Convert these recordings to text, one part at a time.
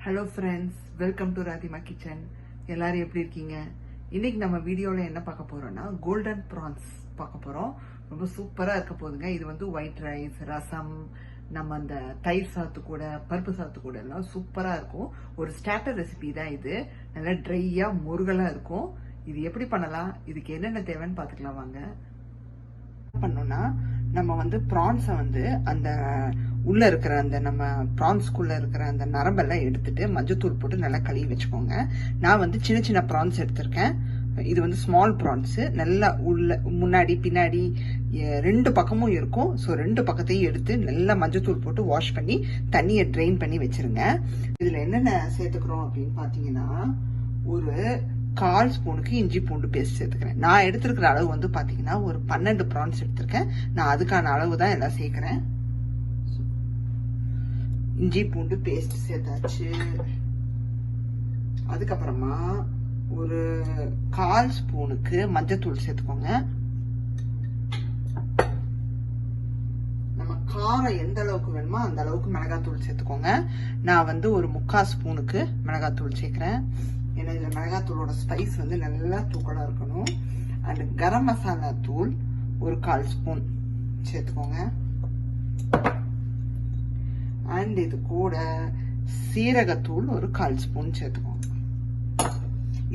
Hello friends, welcome to Radhima kitchen. எல்லாரும் எப்படி இருக்கீங்க? இன்னைக்கு நம்ம வீடியோவில் என்ன பார்க்க போறோம்னா கோல்டன் ப்ரான்ஸ் பார்க்க போறோம். ரொம்ப சூப்பராக இருக்க போகுதுங்க. இது வந்து ஒயிட் ரைஸ், ரசம், நம்ம அந்த தயிர் சாத்து கூட, பருப்பு சாத்து கூட எல்லாம் சூப்பராக இருக்கும். ஒரு ஸ்டார்டர் ரெசிபி தான் இது. நல்லா ட்ரையாக முருகலாக இருக்கும். இது எப்படி பண்ணலாம், இதுக்கு என்னென்ன தேவைன்னு பார்த்துக்கலாம் வாங்க. பண்ணோம்னா நம்ம வந்து ப்ரான்ஸை வந்து அந்த உள்ள இருக்கிற அந்த நம்ம ப்ரான்ஸ்குள்ள இருக்கிற அந்த நரம்பெல்லாம் எடுத்துட்டு மஞ்சத்தூள் போட்டு நல்லா கழுவி வச்சுக்கோங்க. நான் வந்து சின்ன சின்ன ப்ரான்ஸ் எடுத்திருக்கேன். இது வந்து ஸ்மால் ப்ரான்ஸ். நல்லா உள்ள முன்னாடி பின்னாடி ரெண்டு பக்கமும் இருக்கும். ஸோ ரெண்டு பக்கத்தையும் எடுத்து நல்லா மஞ்சத்தூள் போட்டு வாஷ் பண்ணி தண்ணியை ட்ரெயின் பண்ணி வச்சிருங்க. இதுல என்னென்ன சேர்த்துக்கிறோம் அப்படின்னு பாத்தீங்கன்னா, ஒரு 1/4 ஸ்பூனுக்கு இஞ்சி பூண்டு பேஸ்ட் சேர்த்துக்கிறேன். நான் எடுத்திருக்கிற அளவு வந்து பாத்தீங்கன்னா ஒரு 12 ப்ரான்ஸ் எடுத்திருக்கேன். நான் அதுக்கான அளவு தான் எல்லாம் சேர்க்கிறேன். இஞ்சி பூண்டு பேஸ்ட் சேர்த்தாச்சு. அதுக்கப்புறமா ஒரு 1/4 ஸ்பூனுக்கு மஞ்சத்தூள் சேர்த்துக்கோங்க. நம்ம காரம் எந்த அளவுக்கு வேணுமோ அந்த அளவுக்கு மிளகாத்தூள் சேர்த்துக்கோங்க. நான் வந்து ஒரு 3/4 ஸ்பூனுக்கு மிளகாத்தூள் சேர்க்கிறேன். ஏன்னா இதுல மிளகாத்தூளோட ஸ்பைஸ் வந்து நல்லா தூக்கலா இருக்கணும். அண்ட் கரம் மசாலா தூள் ஒரு 1/4 ஸ்பூன் சேர்த்துக்கோங்க. அண்ட் இது கூட சீரகத்தூள் ஒரு 1/4 ஸ்பூன் சேர்த்துக்கோங்க.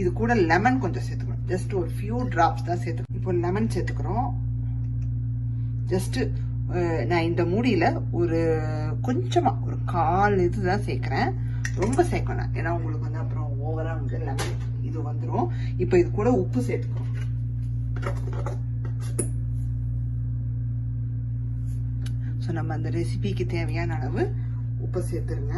இது கூட லெமன் கொஞ்சம் சேர்த்துக்கணும். ஜஸ்ட் ஒரு ஃபியூ டிராப்ஸ் தான் சேர்த்துக்கணும். இப்போ லெமன் சேர்த்துக்கிறோம். ஜஸ்ட் நான் இந்த மூடியில ஒரு கொஞ்சமா ஒரு 1/4 இதுதான் சேர்க்கிறேன். ரொம்ப சேர்க்கணும், ஏன்னா உங்களுக்கு வந்து அப்புறம் ஓவரா வந்து லெமன் இது வந்துடும். இப்போ இது கூட உப்பு சேர்த்துக்கிறோம். ஸோ நம்ம அந்த ரெசிபிக்கு தேவையான அளவு உப்பு சேர்த்துருங்க.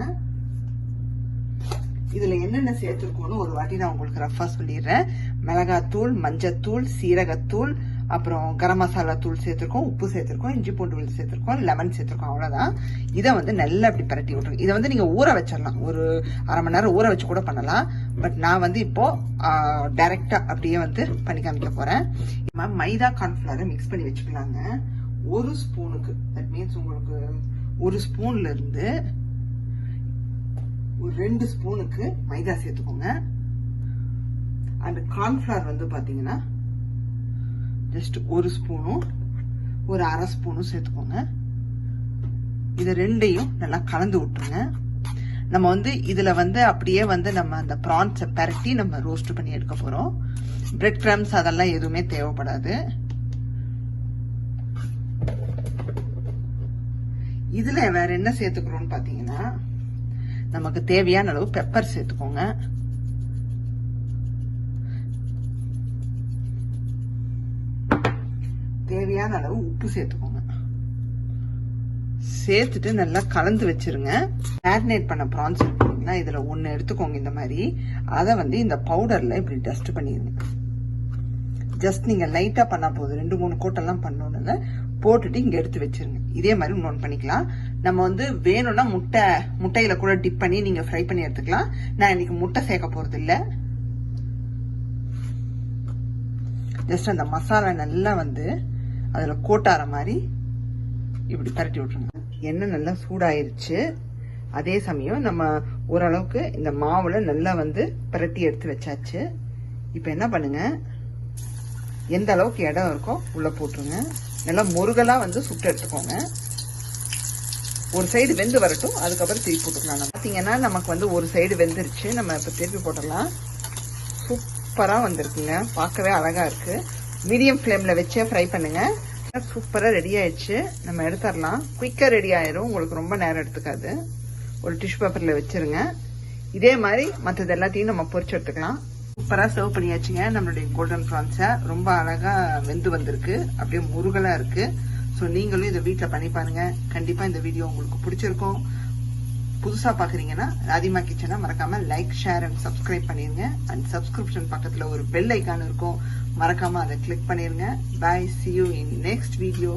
இதுல என்னென்ன சேர்த்துருக்கோன்னு ஒரு வாட்டி நான் உங்களுக்கு ரஃபா சொல்லிடுறேன். மிளகாத்தூள், மஞ்சத்தூள், சீரகத்தூள், அப்புறம் கரம் மசாலா தூள் சேர்த்துருக்கோம், உப்பு சேர்த்துருக்கோம், இஞ்சி பூண்டு விழுது சேர்த்துருக்கோம், லெமன் சேர்த்துருக்கோம். அவ்வளவுதான். இதை வந்து நல்லா அப்படி பரட்டி விட்டுருங்க. இதை வந்து நீங்க ஊற வச்சிடலாம். ஒரு 1/2 மணி நேரம் ஊற வச்சு கூட பண்ணலாம். பட் நான் வந்து இப்போ டைரக்டா அப்படியே வந்து பண்ணி காமிக்க போறேன். மைதா கார்ன்ஃபிளவரை மிக்ஸ் பண்ணி வச்சுக்கலாங்க. ஒரு ஸ்பூனுக்கு, தட் மீன்ஸ் உங்களுக்கு ஒரு ஸ்பூன்ல இருந்து ஒரு 2 ஸ்பூனுக்கு மைதா சேர்த்துக்கோங்க. அந்த கார்ன்ஃபிளவர் வந்து பாத்தீங்கன்னா ஜஸ்ட் ஒரு ஸ்பூனும் ஒரு 1/2 ஸ்பூனும் சேர்த்துக்கோங்க. இது ரெண்டையும் நல்லா கலந்து விட்டுருங்க. நம்ம வந்து இதுல வந்து அப்படியே வந்து நம்ம அந்த ப்ரான்ஸை பரட்டி நம்ம ரோஸ்ட் பண்ணி எடுக்க போறோம். பிரெட் கிரம்ஸ் அதெல்லாம் எதுவுமே தேவைப்படாது. இதுல வேற என்ன சேர்த்துக்கிறோம்னு பாத்தீங்கன்னா, நமக்கு தேவையான அளவு பெப்பர் சேர்த்துக்கோங்க. தேவையான அளவு உப்பு சேர்த்துக்கோங்க. சேர்த்துட்டு நல்லா கலந்து வச்சிருங்க. மேரினேட் பண்ண ப்ரான்ஸ் இருக்குங்களா, இதுல ஒன்னு எடுத்துக்கோங்க. இந்த மாதிரி அதை வந்து இந்த பவுடர்ல இப்படி டஸ்ட் பண்ணிருங்க. ஜஸ்ட் நீங்க லைட்டா பண்ணா போதும். 2-3 கோட்டெல்லாம் பண்ணணும்னு போட்டுட்டு இங்க எடுத்து வச்சிருங்க. இதே மாதிரி இன்னொன்று பண்ணிக்கலாம். நம்ம வந்து வேணும்னா முட்டையில கூட டிப் பண்ணி நீங்க ஃப்ரை பண்ணி எடுத்துக்கலாம். நான் இன்னைக்கு முட்டை சேர்க்க போறது இல்ல. ஜஸ்ட் அந்த மசாலா நல்லா வந்து அதுல கோட்டார மாதிரி இப்படி பரட்டி விட்டுருங்க. எண்ணெய் நல்லா சூடாயிருச்சு. அதே சமயம் நம்ம ஓரளவுக்கு இந்த மாவுல நல்லா வந்து பரட்டி எடுத்து வச்சாச்சு. இப்ப என்ன பண்ணுங்க, எந்த அளவுக்கு இடம் இருக்கோ உள்ள போட்டுருங்க. நல்லா முருகலா வந்து சுட்டு எடுத்துக்கோங்க. ஒரு சைடு வெந்து வரட்டும், அதுக்கப்புறம் திருப்பி போட்டுக்கலாம். பாத்தீங்கன்னா நமக்கு வந்து ஒரு சைடு வெந்துருச்சு. நம்ம இப்ப திருப்பி போட்டுடலாம். சூப்பரா வந்திருக்குங்க, பார்க்கவே அழகா இருக்கு. மீடியம் ஃப்ளேம்ல வச்சே ஃப்ரை பண்ணுங்க. சூப்பரா ரெடி ஆயிடுச்சு. நம்ம எடுத்துடலாம். குயிக்கா ரெடி ஆயிரும், உங்களுக்கு ரொம்ப நேரம் எடுத்துக்காது. ஒரு டிஷ்யூ பேப்பர்ல வச்சிருங்க. இதே மாதிரி மற்றது எல்லாத்தையும் நம்ம பொரிச்சு எடுத்துக்கலாம். சூப்பரா சர்வ் பண்ணியாச்சுங்க. நம்மளுடைய கோல்டன் ப்ரான்ஸை ரொம்ப அழகா வெந்து வந்திருக்கு. அப்படியே முருகலா இருக்கு. ஸோ நீங்களும் இதை வீட்டில் பண்ணி பாருங்க. கண்டிப்பா இந்த வீடியோ உங்களுக்கு பிடிச்சிருக்கும். புதுசா பாக்குறீங்கன்னா ராதிமா கிச்சனை மறக்காம லைக், ஷேர் அண்ட் சப்ஸ்கிரைப் பண்ணிருங்க. அண்ட் சப்ஸ்கிரிப்ஷன் பக்கத்துல ஒரு பெல் ஐக்கான் இருக்கும், மறக்காம அதை கிளிக் பண்ணிருங்க. Bye, see you in next video.